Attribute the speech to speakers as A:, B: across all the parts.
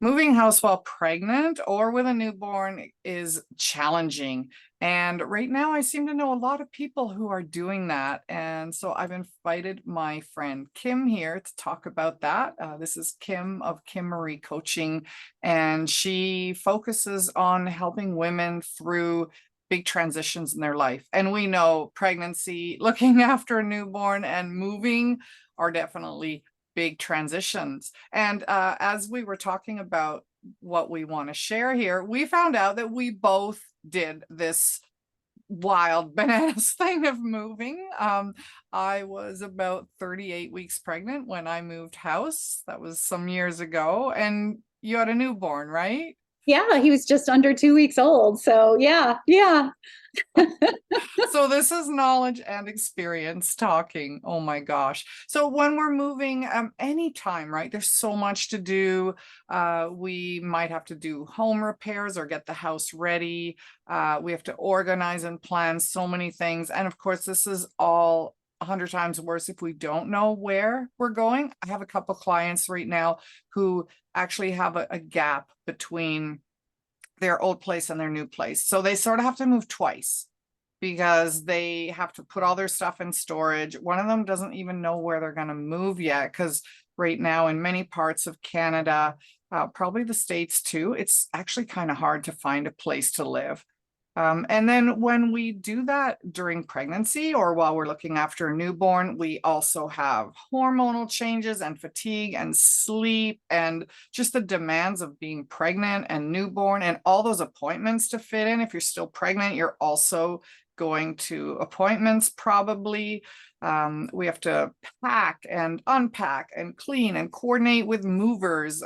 A: Moving house while pregnant or with a newborn is challenging. And right now, I seem to know a lot of people who are doing that. And so I've invited my friend Kim here to talk about that. This is Kim of Kim Marie Coaching, and she focuses on helping women through big transitions in their life. And we know pregnancy, looking after a newborn, and moving are definitely big transitions. And as we were talking about what we want to share here, we found out that we both did this wild bananas thing of moving. I was about 38 weeks pregnant when I moved house. That was some years ago. And you had a newborn, right?
B: Yeah, he was just under 2 weeks old. So yeah.
A: So this is knowledge and experience talking. Oh my gosh. So when we're moving anytime, right? There's so much to do. We might have to do home repairs or get the house ready. We have to organize and plan so many things. And of course, this is all 100 times worse if we don't know where we're going. I have a couple clients right now who actually have a gap between their old place and their new place. So they sort of have to move twice because they have to put all their stuff in storage. One of them doesn't even know where they're going to move yet, because right now in many parts of Canada, probably the States too, it's actually kind of hard to find a place to live. And then when we do that during pregnancy or while we're looking after a newborn, we also have hormonal changes and fatigue and sleep and just the demands of being pregnant and newborn and all those appointments to fit in. If you're still pregnant, you're also going to appointments probably. We have to pack and unpack and clean and coordinate with movers.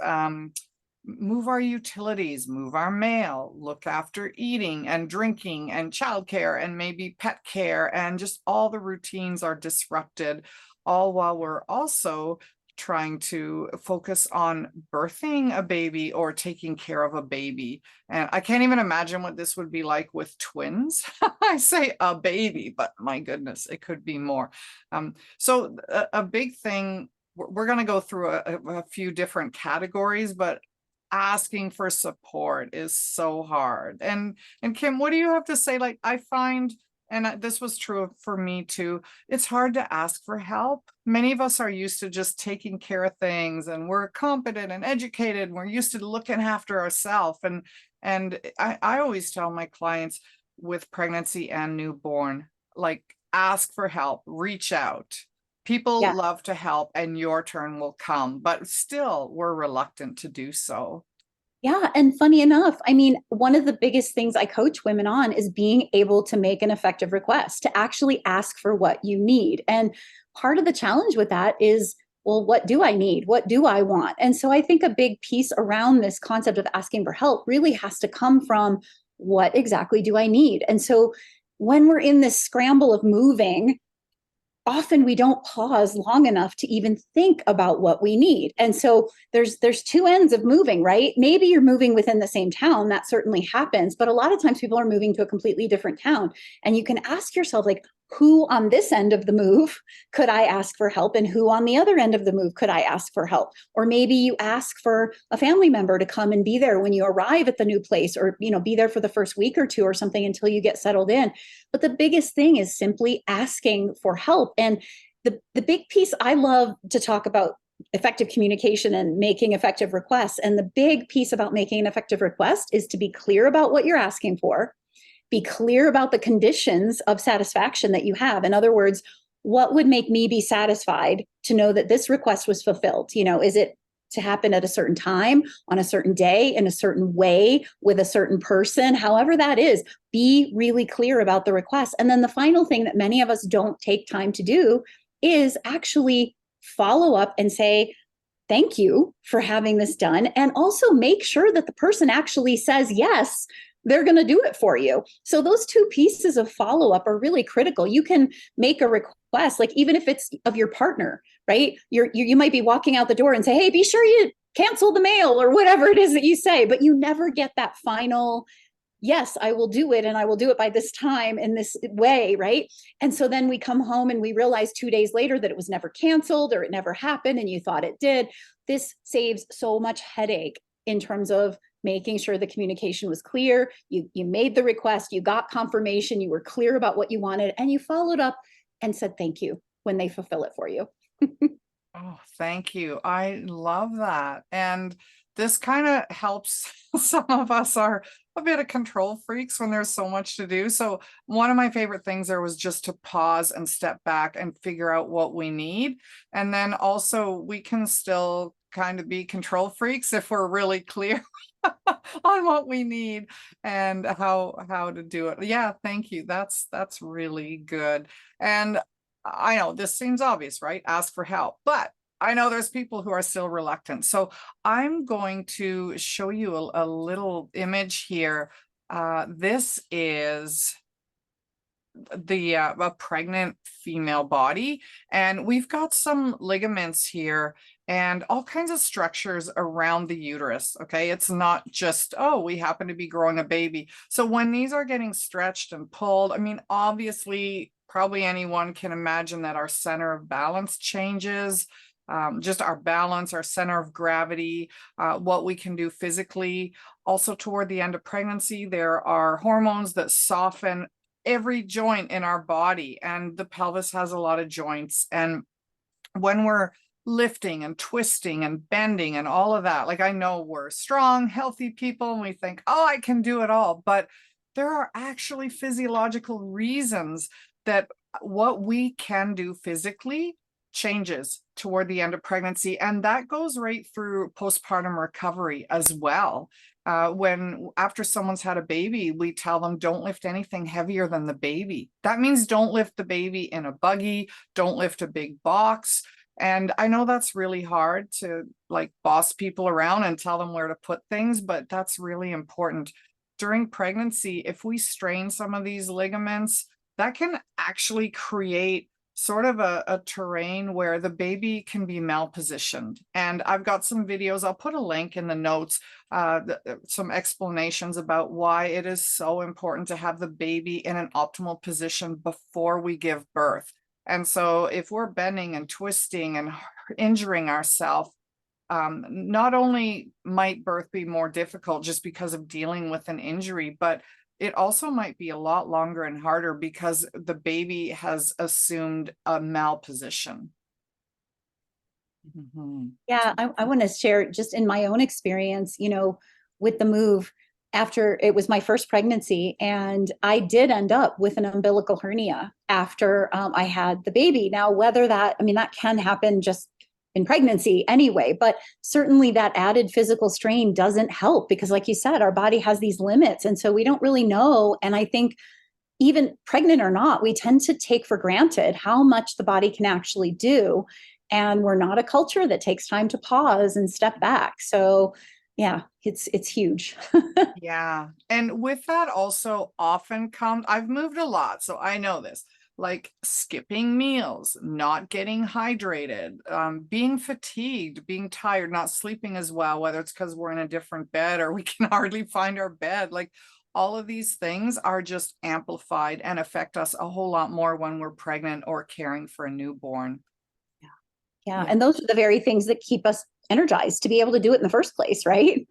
A: Move our utilities, move our mail, look after eating and drinking and childcare and maybe pet care, and just all the routines are disrupted, all while we're also trying to focus on birthing a baby or taking care of a baby. And I can't even imagine what this would be like with twins. I say a baby, but my goodness, it could be more. So a big thing, we're going to go through a few different categories, but asking for support is so hard. And Kim, what do you have to say? Like, I find, and this was true for me too, it's hard to ask for help. Many of us are used to just taking care of things, and we're competent and educated, and we're used to looking after ourselves. And I always tell my clients with pregnancy and newborn, like, ask for help, reach out. People
B: Yeah.
A: love to help, and your turn will come, but still we're reluctant to do so.
B: Yeah. And funny enough, I mean, one of the biggest things I coach women on is being able to make an effective request, to actually ask for what you need. And part of the challenge with that is, well, what do I need? What do I want? And so I think a big piece around this concept of asking for help really has to come from, what exactly do I need? And so when we're in this scramble of moving, often we don't pause long enough to even think about what we need. And so there's two ends of moving, right? Maybe you're moving within the same town, that certainly happens, but a lot of times people are moving to a completely different town. And you can ask yourself, like, who on this end of the move could I ask for help, and who on the other end of the move could I ask for help? Or maybe you ask for a family member to come and be there when you arrive at the new place, or be there for the first week or two or something until you get settled in. But the biggest thing is simply asking for help. And the big piece I love to talk about effective communication and making effective requests. And the big piece about making an effective request is to be clear about what you're asking for, be clear about the conditions of satisfaction that you have. In other words, what would make me be satisfied to know that this request was fulfilled? Is it to happen at a certain time, on a certain day, in a certain way, with a certain person? However that is, be really clear about the request. And then the final thing that many of us don't take time to do is actually follow up and say, thank you for having this done. And also make sure that the person actually says, yes, they're going to do it for you. So those two pieces of follow-up are really critical. You can make a request, like even if it's of your partner, right? You might be walking out the door and say, hey, be sure you cancel the mail, or whatever it is that you say, but you never get that final, yes, I will do it, and I will do it by this time in this way, right? And so then we come home and we realize 2 days later that it was never canceled, or it never happened and you thought it did. This saves so much headache in terms of making sure the communication was clear. You made the request, you got confirmation, you were clear about what you wanted, and you followed up and said thank you when they fulfill it for you.
A: Oh, thank you. I love that. And this kind of helps some of us are a bit of control freaks when there's so much to do. So one of my favorite things there was just to pause and step back and figure out what we need. And then also we can still kind of be control freaks if we're really clear on what we need and how to do it. Yeah, thank you. That's really good. And I know this seems obvious, right? Ask for help, but I know there's people who are still reluctant. So I'm going to show you a little image here. This is a pregnant female body, and we've got some ligaments here and all kinds of structures around the uterus. Okay, it's not just, oh, we happen to be growing a baby. So when these are getting stretched and pulled, I mean, obviously probably anyone can imagine that our center of balance changes, just our balance, our center of gravity, what we can do physically. Also toward the end of pregnancy, there are hormones that soften every joint in our body, and the pelvis has a lot of joints. And when we're lifting and twisting and bending and all of that, like, I know we're strong, healthy people and we think, oh, I can do it all, but there are actually physiological reasons that what we can do physically changes toward the end of pregnancy. And that goes right through postpartum recovery as well. When after someone's had a baby, we tell them don't lift anything heavier than the baby. That means don't lift the baby in a buggy, don't lift a big box. And I know that's really hard to like boss people around and tell them where to put things, but that's really important. During pregnancy, if we strain some of these ligaments, that can actually create sort of a terrain where the baby can be malpositioned. And I've got some videos, I'll put a link in the notes, some explanations about why it is so important to have the baby in an optimal position before we give birth. And so if we're bending and twisting and injuring ourselves, not only might birth be more difficult just because of dealing with an injury, but it also might be a lot longer and harder because the baby has assumed a malposition.
B: Yeah, I want to share just in my own experience, with the move after it was my first pregnancy. And I did end up with an umbilical hernia after I had the baby. Now, that can happen just in pregnancy anyway, but certainly that added physical strain doesn't help because, like you said, our body has these limits. And so we don't really know. And I think even pregnant or not, we tend to take for granted how much the body can actually do. And we're not a culture that takes time to pause and step back. So yeah, it's huge.
A: Yeah. And with that also often comes, I've moved a lot, so I know this, like skipping meals, not getting hydrated, being fatigued, being tired, not sleeping as well, whether it's because we're in a different bed or we can hardly find our bed. Like all of these things are just amplified and affect us a whole lot more when we're pregnant or caring for a newborn.
B: Yeah. And those are the very things that keep us energized to be able to do it in the first place, right?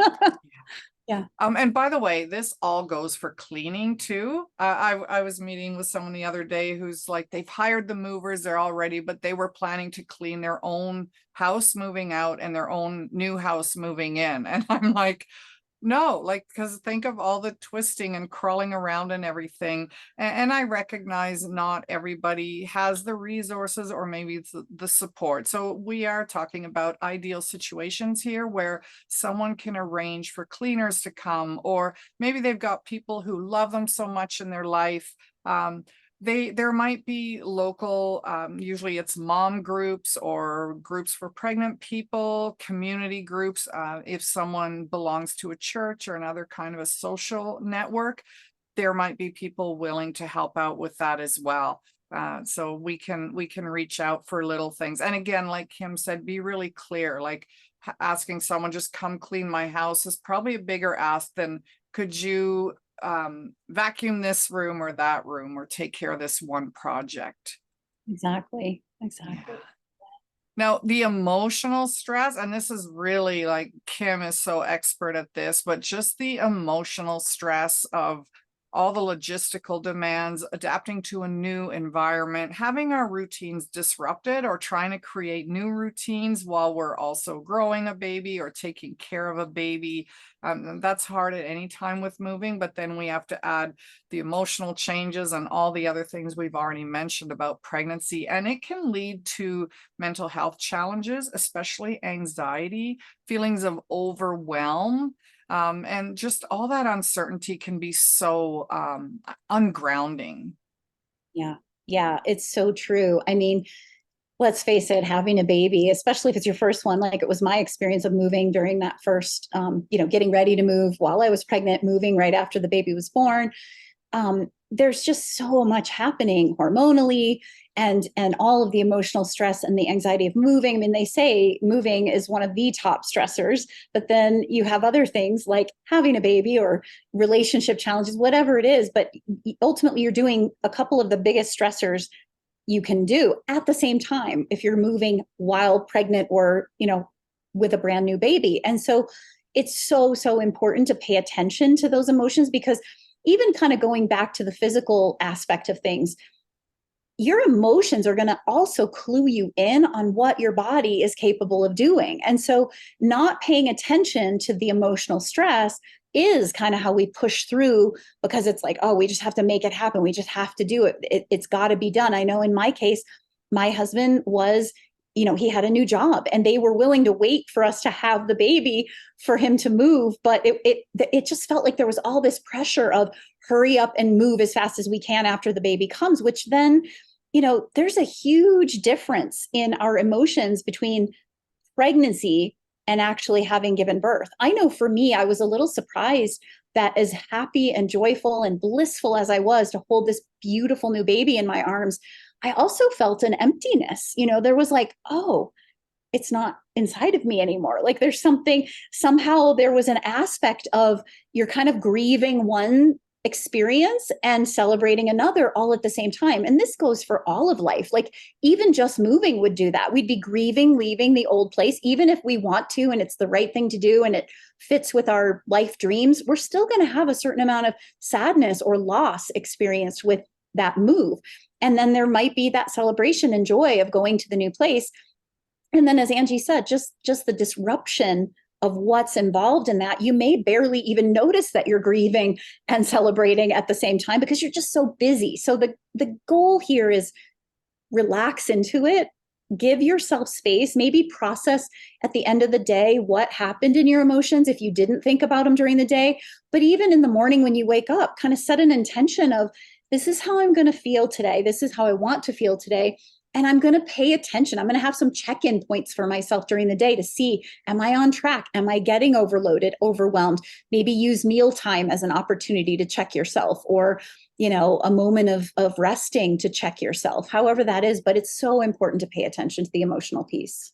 B: Yeah.
A: And by the way, this all goes for cleaning too. I was meeting with someone the other day who's like, they've hired the movers, they're all ready, but they were planning to clean their own house moving out and their own new house moving in. And I'm like, no, like, because think of all the twisting and crawling around and everything. And I recognize not everybody has the resources or maybe it's the support. So we are talking about ideal situations here where someone can arrange for cleaners to come, or maybe they've got people who love them so much in their life. There might be local, usually it's mom groups or groups for pregnant people, community groups. If someone belongs to a church or another kind of a social network, there might be people willing to help out with that as well. So we can reach out for little things. And again, like Kim said, be really clear, like asking someone just come clean my house is probably a bigger ask than could you vacuum this room or that room or take care of this one project.
B: Exactly.
A: Yeah. Now, the emotional stress, and this is really like Kim is so expert at this, but just the emotional stress of all the logistical demands, adapting to a new environment, having our routines disrupted, or trying to create new routines while we're also growing a baby or taking care of a baby. That's hard at any time with moving, but then we have to add the emotional changes and all the other things we've already mentioned about pregnancy. And it can lead to mental health challenges, especially anxiety, feelings of overwhelm. And just all that uncertainty can be so ungrounding.
B: Yeah. Yeah. It's so true. I mean, let's face it, having a baby, especially if it's your first one, like it was my experience of moving during that first, getting ready to move while I was pregnant, moving right after the baby was born. There's just so much happening hormonally and all of the emotional stress and the anxiety of moving. I mean, they say moving is one of the top stressors, but then you have other things like having a baby or relationship challenges, whatever it is. But ultimately, you're doing a couple of the biggest stressors you can do at the same time if you're moving while pregnant or, with a brand new baby. And so it's so, so important to pay attention to those emotions, because even kind of going back to the physical aspect of things, your emotions are going to also clue you in on what your body is capable of doing. And so not paying attention to the emotional stress is kind of how we push through, because it's like, oh, we just have to make it happen. We just have to do it. It's got to be done. I know in my case, my husband was, he had a new job and they were willing to wait for us to have the baby for him to move. But it just felt like there was all this pressure of hurry up and move as fast as we can after the baby comes, which then, there's a huge difference in our emotions between pregnancy and actually having given birth. I know for me, I was a little surprised that as happy and joyful and blissful as I was to hold this beautiful new baby in my arms, I also felt an emptiness. There was like, oh, it's not inside of me anymore. Like there's somehow there was an aspect of you're kind of grieving one experience and celebrating another all at the same time. And this goes for all of life. Like even just moving would do that. We'd be grieving, leaving the old place, even if we want to, and it's the right thing to do, and it fits with our life dreams, we're still going to have a certain amount of sadness or loss experienced with that move. And then there might be that celebration and joy of going to the new place. And then, as Angie said, just the disruption of what's involved in that, you may barely even notice that you're grieving and celebrating at the same time because you're just so busy. So the goal here is relax into it, give yourself space, maybe process at the end of the day what happened in your emotions if you didn't think about them during the day. But even in the morning when you wake up, kind of set an intention of, this is how I'm going to feel today. This is how I want to feel today. And I'm going to pay attention. I'm going to have some check-in points for myself during the day to see, am I on track? Am I getting overloaded, overwhelmed? Maybe use mealtime as an opportunity to check yourself, or, a moment of resting to check yourself, however that is. But it's so important to pay attention to the emotional piece.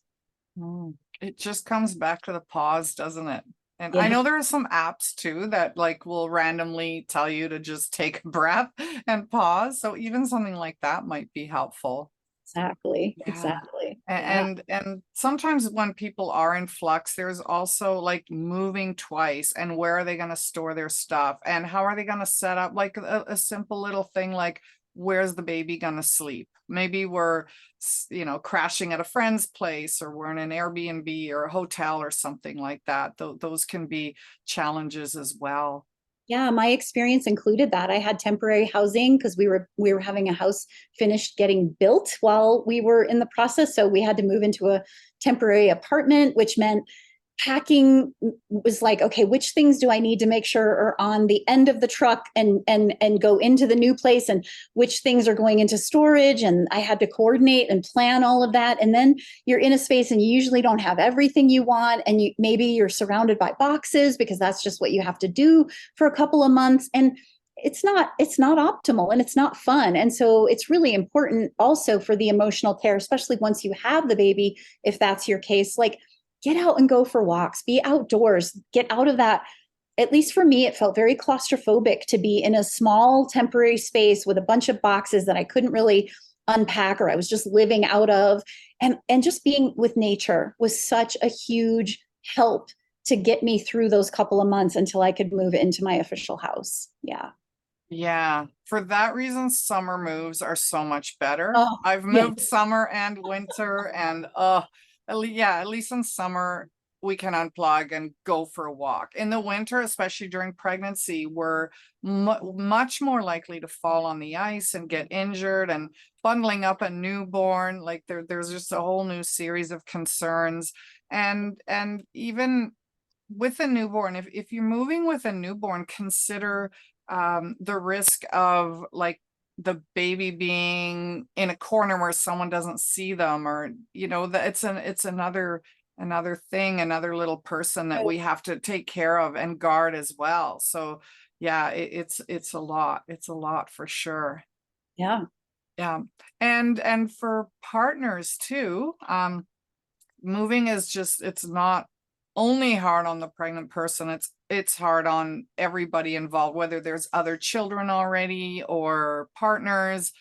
A: It just comes back to the pause, doesn't it? And
B: Yeah.
A: I know there are some apps too that like will randomly tell you to just take a breath and pause. So even something like that might be helpful.
B: Exactly.
A: Yeah.
B: Exactly.
A: And sometimes when people are in flux, there's also like moving twice, and where are they going to store their stuff, and how are they going to set up like a simple little thing like, where's the baby going to sleep? Maybe we're crashing at a friend's place, or we're in an Airbnb or a hotel or something like that. Those can be challenges as well.
B: Yeah, my experience included that. I had temporary housing because we were having a house finished getting built while we were in the process. So we had to move into a temporary apartment, which meant packing was like, okay, which things do I need to make sure are on the end of the truck and go into the new place, and which things are going into storage. And I had to coordinate and plan all of that. And then you're in a space and you usually don't have everything you want, and maybe you're surrounded by boxes because that's just what you have to do for a couple of months. And it's not optimal, and it's not fun. And so it's really important also for the emotional care, especially once you have the baby, if that's your case, like get out and go for walks, be outdoors, get out of that. At least for me, it felt very claustrophobic to be in a small temporary space with a bunch of boxes that I couldn't really unpack or I was just living out of. And just being with nature was such a huge help to get me through those couple of months until I could move into my official house. Yeah.
A: Yeah, for that reason, summer moves are so much better.
B: Oh,
A: I've
B: yeah.
A: moved summer and winter, and at least in summer we can unplug and go for a walk. In the winter, especially during pregnancy, we're much more likely to fall on the ice and get injured, and bundling up a newborn, like there's just a whole new series of concerns. And even with a newborn, if you're moving with a newborn, consider the risk of like the baby being in a corner where someone doesn't see them, or that it's another thing, another little person that we have to take care of and guard as well. So yeah, it's a lot for sure.
B: Yeah.
A: Yeah. And for partners too, moving is just, it's not only hard on the pregnant person, it's hard on everybody involved, whether there's other children already or partners.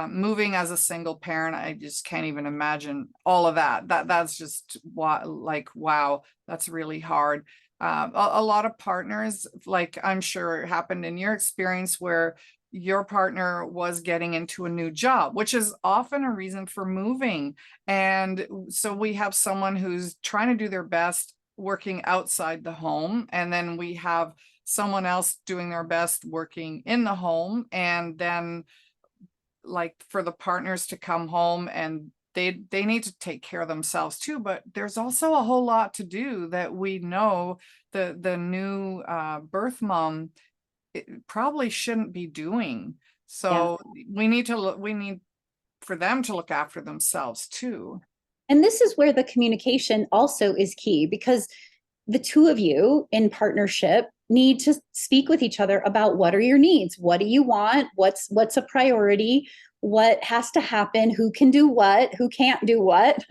A: Moving as a single parent, I just can't even imagine all of that's just what, like, wow, that's really hard. A lot of partners, like I'm sure it happened in your experience, where your partner was getting into a new job, which is often a reason for moving. And so we have someone who's trying to do their best working outside the home, and then we have someone else doing their best working in the home. And then, like, for the partners to come home, and they need to take care of themselves too, but there's also a whole lot to do that we know the new birth mom probably shouldn't be doing.
B: Yeah.
A: So we need for them to look after themselves too.
B: And this is where the communication also is key, because the two of you in partnership need to speak with each other about what are your needs, what do you want, what's a priority, what has to happen, who can do what, who can't do what,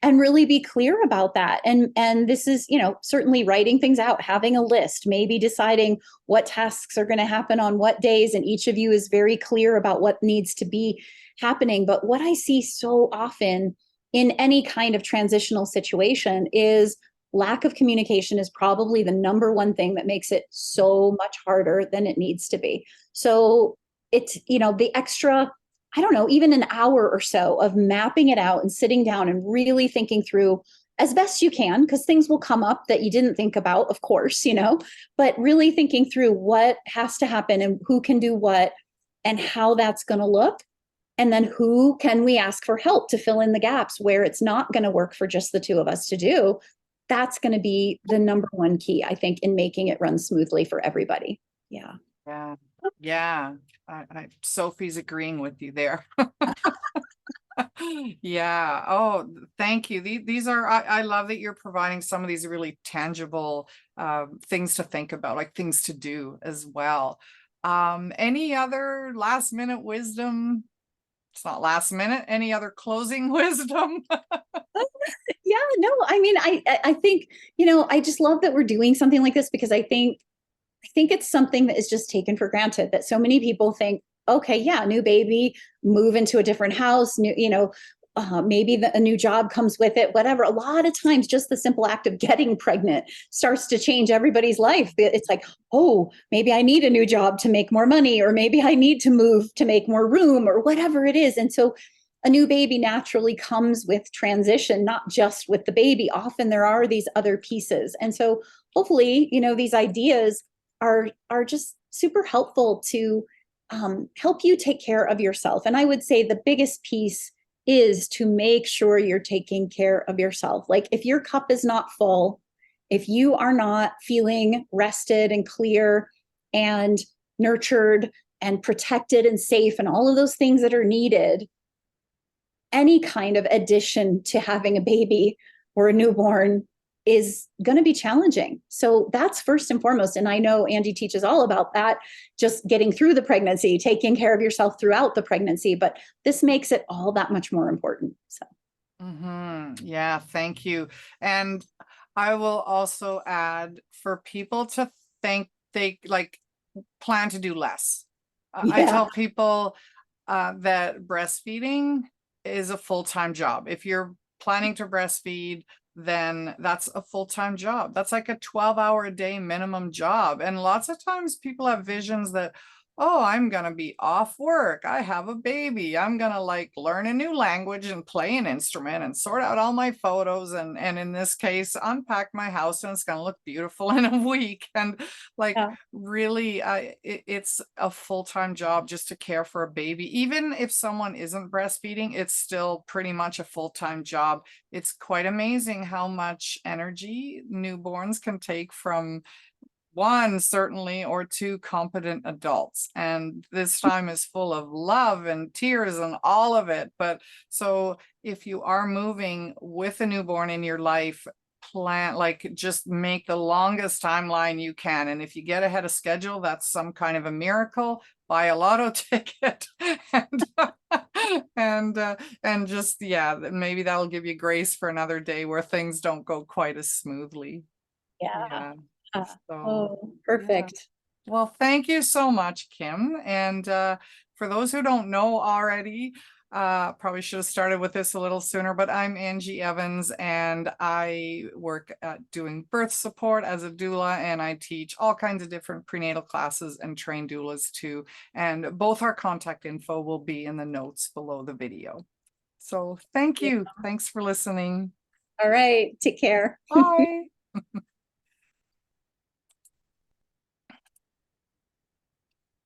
B: and really be clear about that. And this is, certainly writing things out, having a list, maybe deciding what tasks are going to happen on what days, and each of you is very clear about what needs to be happening. But what I see so often in any kind of transitional situation is lack of communication is probably the number one thing that makes it so much harder than it needs to be. So it's, the extra, I don't know, even an hour or so of mapping it out and sitting down and really thinking through as best you can, because things will come up that you didn't think about, of course, but really thinking through what has to happen and who can do what and how that's going to look. And then who can we ask for help to fill in the gaps where it's not going to work for just the two of us to do. That's going to be the number one key, I think, in making it run smoothly for everybody. Yeah.
A: Yeah. Yeah. Sophie's agreeing with you there. Yeah. Oh, thank you. These are, I love that you're providing some of these really tangible things to think about, like things to do as well. Any other last minute wisdom? It's not last minute. Any other closing wisdom?
B: Yeah, no, I mean, I think, I just love that we're doing something like this, because I think it's something that is just taken for granted, that so many people think, okay, yeah, new baby, move into a different house, maybe a new job comes with it, whatever. A lot of times, just the simple act of getting pregnant starts to change everybody's life. It's like, oh, maybe I need a new job to make more money, or maybe I need to move to make more room, or whatever it is. And so a new baby naturally comes with transition, not just with the baby. Often there are these other pieces. And so hopefully, these ideas are just super helpful to help you take care of yourself. And I would say the biggest piece is to make sure you're taking care of yourself. Like, if your cup is not full, if you are not feeling rested and clear and nurtured and protected and safe and all of those things that are needed, any kind of addition to having a baby or a newborn is going to be challenging. So that's first and foremost. And I know Angie teaches all about that, just getting through the pregnancy, taking care of yourself throughout the pregnancy. But this makes it all that much more important. So.
A: Yeah, thank you. And I will also add, for people to think they like plan to do less. I
B: Yeah.
A: tell people, that breastfeeding is a full-time job. If you're planning to breastfeed, then that's a full-time job. That's like a 12-hour a day minimum job. And lots of times people have visions that, oh, I'm gonna be off work. I have a baby. I'm gonna like learn a new language and play an instrument and sort out all my photos and in this case, unpack my house and it's gonna look beautiful in a week. And like
B: Yeah.
A: really, it's a full-time job just to care for a baby. Even if someone isn't breastfeeding, it's still pretty much a full-time job. It's quite amazing how much energy newborns can take from one, certainly, or two competent adults. And this time is full of love and tears and all of it. But so if you are moving with a newborn in your life, plan, like just make the longest timeline you can. And if you get ahead of schedule, that's some kind of a miracle. Buy a lotto ticket and just, yeah, maybe that'll give you grace for another day where things don't go quite as smoothly.
B: Yeah.
A: Yeah. So,
B: Oh,
A: yeah.
B: perfect.
A: Well, thank you so much, Kim. And for those who don't know already, probably should have started with this a little sooner, but I'm Angie Evans and I work at doing birth support as a doula, and I teach all kinds of different prenatal classes and train doulas too. And both our contact info will be in the notes below the video. So thank
B: Yeah.
A: you. Thanks for listening.
B: All right. Take care.
A: Bye.